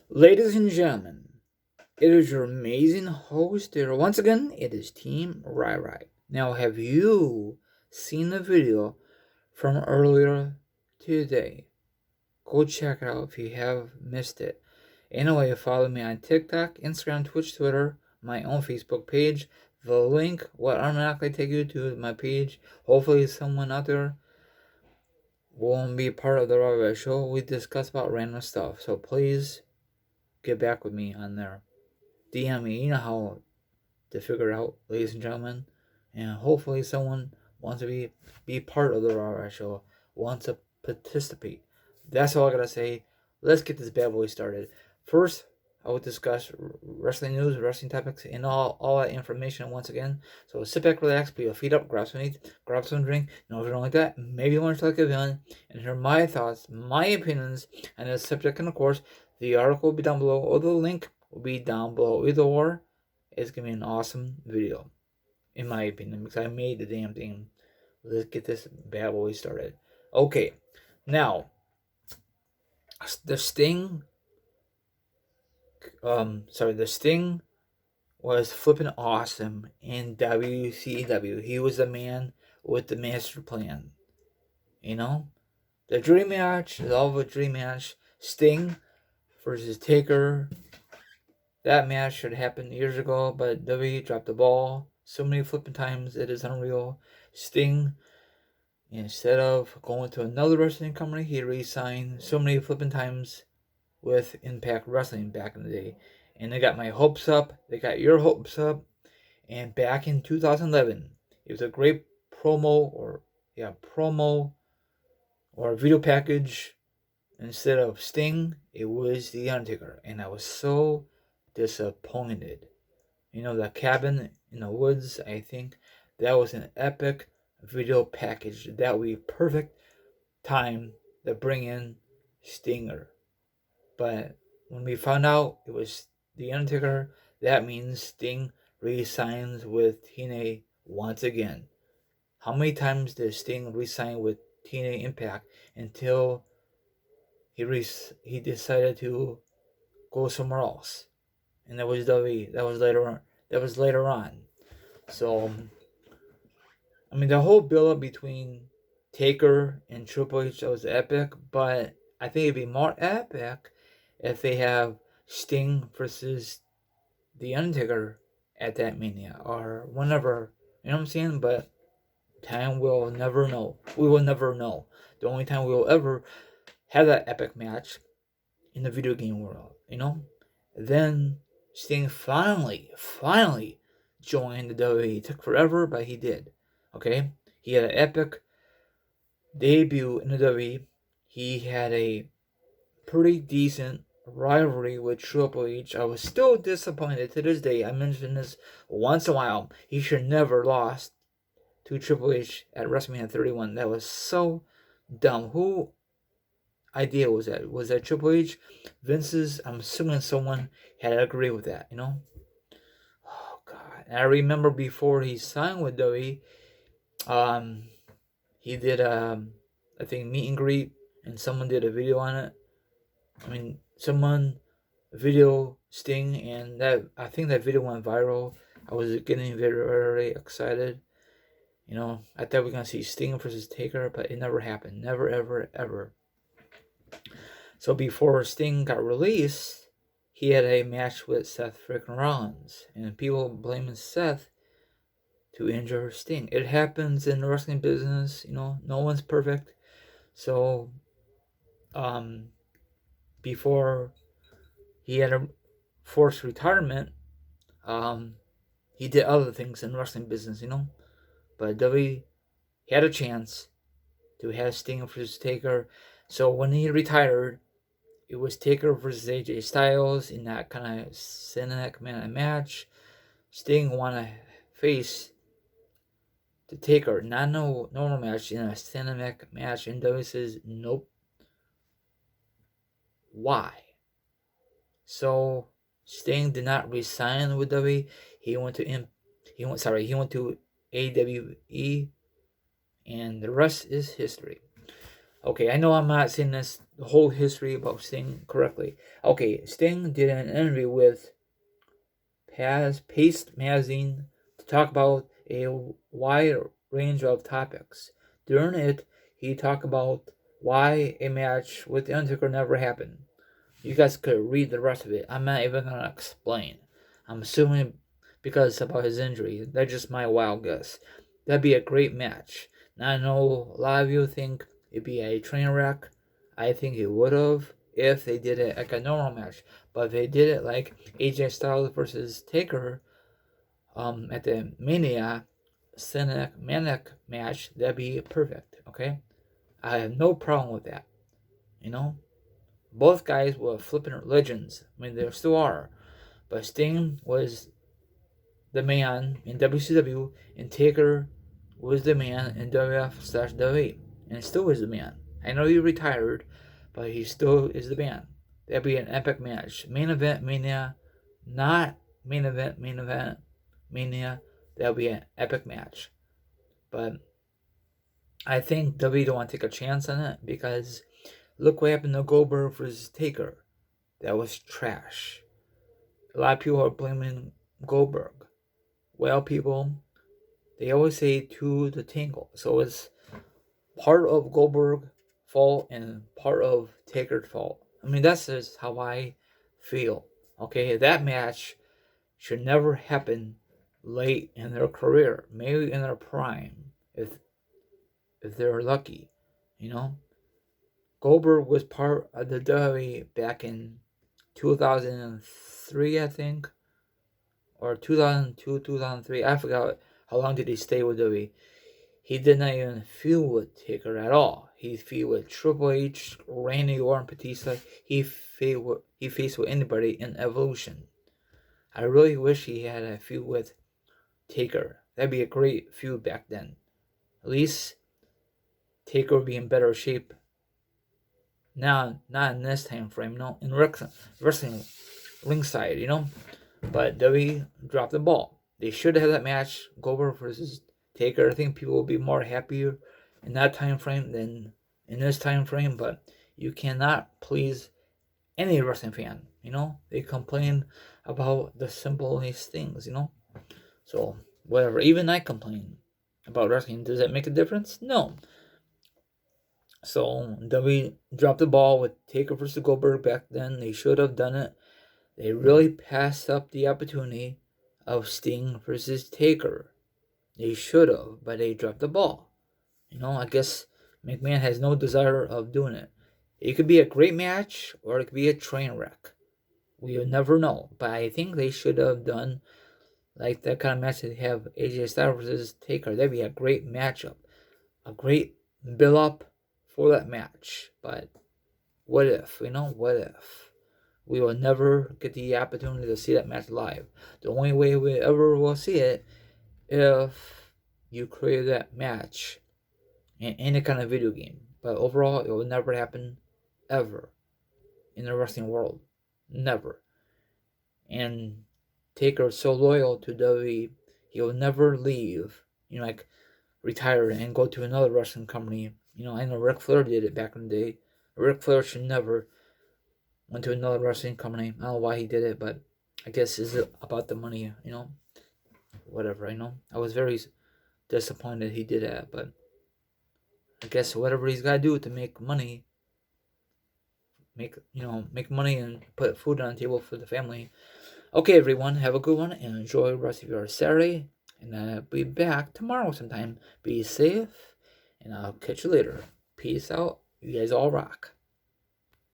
Ladies and gentlemen, it is your amazing host here. Once again, it is Team Rai. Now, have you seen the video from earlier today? Go check it out if you have missed it. Anyway, follow me on TikTok, Instagram, Twitch, Twitter, my own Facebook page. The link will automatically take you to my page. Hopefully, someone out there won't be part of the Rai show. We discuss about random stuff, so please get back with me on there. DM me. You know how to figure it out, ladies and gentlemen. And hopefully someone wants to be part of the Raw show, wants to participate. That's all I gotta say. Let's get this bad boy started. First, I will discuss wrestling news, wrestling topics, and all that information once again. So sit back, relax, put your feet up, grab some meat, grab some drink. And if you don't like that, maybe you want to like a villain and hear my thoughts, my opinions on this subject. And of course, the article will be down below, or the link will be down below. Either or, it's gonna be an awesome video, in my opinion, because I made the damn thing. Let's get this bad boy started. Okay, now the Sting, the Sting was flipping awesome in WCW. He was the man with the master plan. You know, the dream match, the all of a dream match. Sting versus Taker. That match should have happened years ago, but WWE dropped the ball so many flipping times, it is unreal. Sting, instead of going to another wrestling company, he re-signed so many flipping times with Impact Wrestling back in the day. And they got my hopes up, they got your hopes up. And back in 2011, it was a great promo or video package. Instead of Sting, it was The Undertaker. And I was so disappointed. You know, the cabin in the woods, I think that was an epic video package. That would be perfect time to bring in Stinger. But when we found out it was The Undertaker, that means Sting re-signs with TNA once again. How many times did Sting re-sign with TNA Impact until he decided to go somewhere else? And that was WWE. That was later on. So, I mean, the whole build up between Taker and Triple H was epic, but I think it'd be more epic if they have Sting versus The Undertaker at that Mania or whenever. You know what I'm saying? But time will never know. We will never know. The only time we will ever have that epic match in the video game world, you know? Then Sting finally joined the WWE. It took forever, but he did. Okay? He had an epic debut in the WWE. He had a pretty decent rivalry with Triple H. I was still disappointed to this day. I mention this once in a while. He should never lost to Triple H at WrestleMania 31. That was so dumb. Who idea was that? Was that Triple H? Vince's? I'm assuming someone had to agree with that, you know? Oh, God. And I remember before he signed with WWE, he did, I think, meet and greet, and someone did a video on it. I mean, someone video Sting, and that I think that video went viral. I was getting very, very excited. You know, I thought we were going to see Sting versus Taker, but it never happened. Never, ever, ever. So before Sting got released, he had a match with Seth freaking Rollins, and people blaming Seth to injure Sting. It happens in the wrestling business, you know, no one's perfect. So, before he had a forced retirement, he did other things in the wrestling business, you know. But W had a chance to have Sting versus Taker. So when he retired, it was Taker versus AJ Styles in that kind of cinematic match. Sting won to face the Taker, not no normal match, in a cinematic match. And W says, nope. Why? So Sting did not resign with WWE. He went to AWE, and the rest is history. Okay, I know I'm not saying this the whole history about Sting correctly. Okay, Sting did an interview with Paste magazine to talk about a wide range of topics. During it, he talked about why a match with The Undertaker never happened. You guys could read the rest of it. I'm not even going to explain. I'm assuming because about his injury. That's just my wild guess. That'd be a great match. Now, I know a lot of you think it'd be a train wreck. I think it would have if they did it like a normal match. But if they did it like AJ Styles versus Taker at the Mania Cynic Manic match, that'd be perfect. Okay? I have no problem with that. You know? Both guys were flipping legends. I mean, they still are. But Sting was the man in WCW, and Taker was the man in WF/WWE, and still is the man. I know he retired, but he still is the man. That'd be an epic match. Main event Mania, not main event Mania. That'd be an epic match. But I think WWE don't want to take a chance on it because look what happened to Goldberg versus Taker. That was trash. A lot of people are blaming Goldberg. Well, people, they always say to the tangle. So it's part of Goldberg's fault and part of Taker's fault. I mean, that's just how I feel. Okay, that match should never happen late in their career. Maybe in their prime, if they're lucky. You know, Goldberg was part of the WWE back in 2003, I think, or 2002, 2003. I forgot how long did he stay with WWE. He did not even feud with Taker at all. He feud with Triple H, Randy Orton, Batista. He faced with anybody in Evolution. I really wish he had a feud with Taker. That'd be a great feud back then. At least Taker would be in better shape. Now, not in this time frame. No, in wrestling ringside, you know. But WWE dropped the ball. They should have that match, Goldberg versus Taker. I think people will be more happier in that time frame than in this time frame. But you cannot please any wrestling fan. You know, they complain about the simplest things. You know, so whatever. Even I complain about wrestling. Does that make a difference? No. So WWE dropped the ball with Taker versus Goldberg back then. They should have done it. They really passed up the opportunity of Sting versus Taker. They should have, but they dropped the ball. You know, I guess McMahon has no desire of doing it. It could be a great match or it could be a train wreck. We will never know. But I think they should have done like that kind of match that they have AJ Styles versus Taker. That'd be a great matchup. A great build up for that match. But what if? You know, what if? We will never get the opportunity to see that match live. The only way we ever will see it if you create that match in any kind of video game. But overall, it will never happen ever in the wrestling world. Never. And Taker is so loyal to WWE, he will never leave, you know, like retire and go to another wrestling company. You know, I know Ric Flair did it back in the day. Ric Flair should never went to another wrestling company. I don't know why he did it, but I guess it's about the money, you know. Whatever, you know. I was very disappointed he did that, but I guess whatever he's got to do to make money, make money and put food on the table for the family. Okay, everyone, have a good one and enjoy the rest of your Saturday. And I'll be back tomorrow sometime. Be safe, and I'll catch you later. Peace out. You guys all rock.